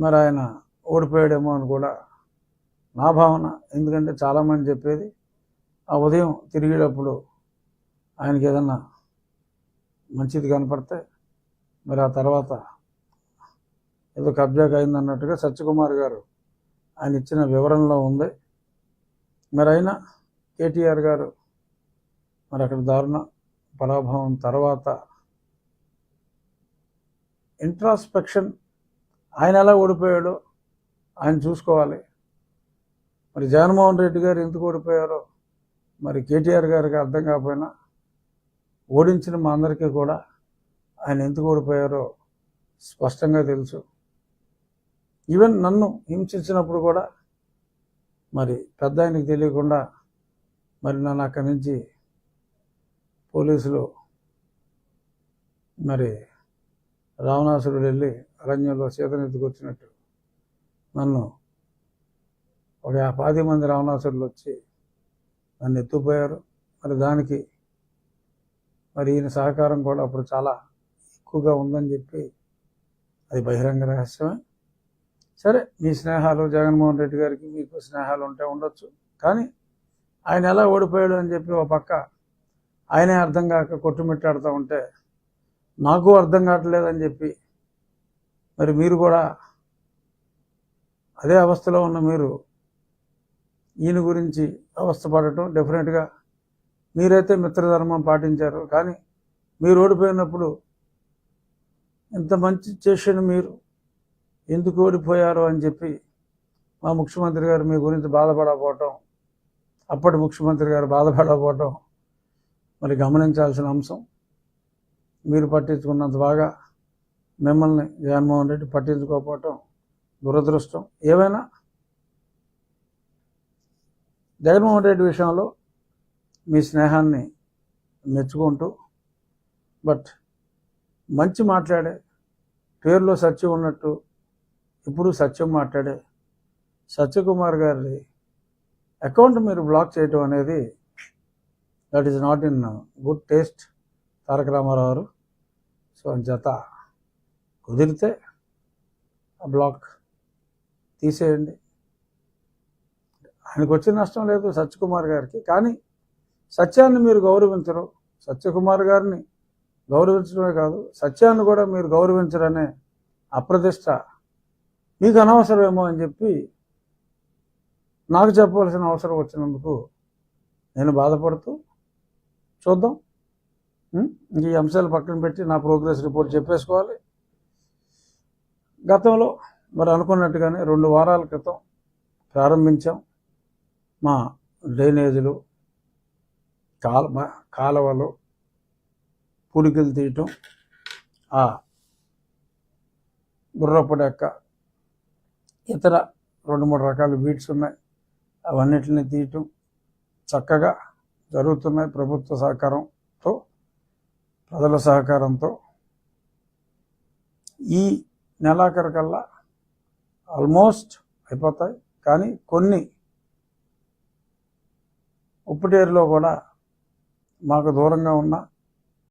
మరి ఆయన ఓడిపోయాడేమో అని కూడా నా భావన. ఎందుకంటే చాలామంది చెప్పేది ఆ ఉదయం తిరిగేటప్పుడు ఆయనకి ఏదన్నా మంచిది కనపడితే మరి ఆ తర్వాత ఏదో కబ్జాకు అయిందన్నట్టుగా సత్యకుమార్ గారు ఆయన ఇచ్చిన వివరణలో ఉంది. మరి అయినా కేటీఆర్ గారు మరి అక్కడ దారుణ పరాభవం తర్వాత ఇంట్రాస్పెక్షన్ ఆయన ఎలా ఓడిపోయాడో ఆయన చూసుకోవాలి. మరి జగన్మోహన్ రెడ్డి గారు ఎందుకు ఓడిపోయారో మరి కేటీఆర్ గారికి అర్థం కాకపోయినా ఓడించిన మా అందరికీ కూడా ఆయన ఎందుకు ఓడిపోయారో స్పష్టంగా తెలుసు. ఈవెన్ నన్ను హింసించినప్పుడు కూడా మరి పెద్ద ఆయనకి తెలియకుండా మరి నన్ను అక్కడి నుంచి పోలీసులు మరి రావణాసురుడు వెళ్ళి అరణ్యంలో సీతను ఎత్తుకొచ్చినట్టు నన్ను ఒక 10 మంది రావణాసురులు వచ్చి నన్ను ఎత్తుకుపోయారు. మరి దానికి మరి ఈయన సహకారం కూడా అప్పుడు చాలా ఎక్కువగా ఉందని చెప్పి అది బహిరంగ రహస్యమే. సరే, మీ స్నేహాలు జగన్మోహన్ రెడ్డి గారికి మీకు స్నేహాలు ఉంటే ఉండొచ్చు, కానీ ఆయన ఎలా ఓడిపోయాడు అని చెప్పి ఒక పక్క ఆయనే అర్థం కాక కొట్టుమిట్టాడుతూ ఉంటే నాకు అర్థం కావట్లేదని చెప్పి మరి మీరు కూడా అదే అవస్థలో ఉన్న మీరు ఈయన గురించి అవస్థపడటం డెఫినెట్గా మీరైతే మిత్రధర్మం పాటించారు, కానీ మీరు ఓడిపోయినప్పుడు ఇంత మంచి చేసిన మీరు ఎందుకు ఓడిపోయారు అని చెప్పి మా ముఖ్యమంత్రి గారు మీ గురించి బాధపడకపోవటం, అప్పటి ముఖ్యమంత్రి గారు బాధపడకపోవటం మరి గమనించాల్సిన అంశం. మీరు పట్టించుకున్నంత బాగా మిమ్మల్ని జగన్మోహన్ రెడ్డి పట్టించుకోకపోవటం దురదృష్టం. ఏవైనా జగన్మోహన్ రెడ్డి విషయంలో మీ స్నేహాన్ని మెచ్చుకుంటూ, బట్ మంచి మాట్లాడే, పేరులో సత్యం ఉన్నట్టు ఇప్పుడు సత్యం మాట్లాడే సత్యకుమార్ గారి అకౌంట్ మీరు బ్లాక్ చేయటం అనేది that is not in good taste Taraka Rama Rao గారు. సో అంచేత కుదిరితే ఆ బ్లాక్ తీసేయండి. ఆయనకు వచ్చిన నష్టం లేదు సత్యకుమార్ గారికి, కానీ సత్యాన్ని మీరు గౌరవించరు. సత్యకుమార్ గారిని గౌరవించడమే కాదు, సత్యాన్ని కూడా మీరు గౌరవించరనే అప్రతిష్ట మీకు అనవసరమేమో అని చెప్పి నాకు చెప్పవలసిన అవసరం వచ్చినందుకు నేను బాధపడుతూ, చూద్దాం. ఈ అంశాలు పక్కన పెట్టి నా ప్రోగ్రెస్ రిపోర్ట్ చెప్పేసుకోవాలి. గతంలో మరి అనుకున్నట్టుగానే 2 వారాల క్రితం ప్రారంభించాం మా డ్రైనేజీలు, కాలువలు పూడికలు తీయటం, ఆ గుర్రపుడెక్క ఇతర 2-3 రకాల బీట్స్ ఉన్నాయి, అవన్నిటిని తీయటం చక్కగా జరుగుతున్నాయి. ప్రభుత్వ సహకారంతో, ప్రజల సహకారంతో ఈ నెలాఖరికల్లా ఆల్మోస్ట్ అయిపోతాయి. కానీ కొన్ని ఉప్పుటేరులో కూడా మాకు దూరంగా ఉన్న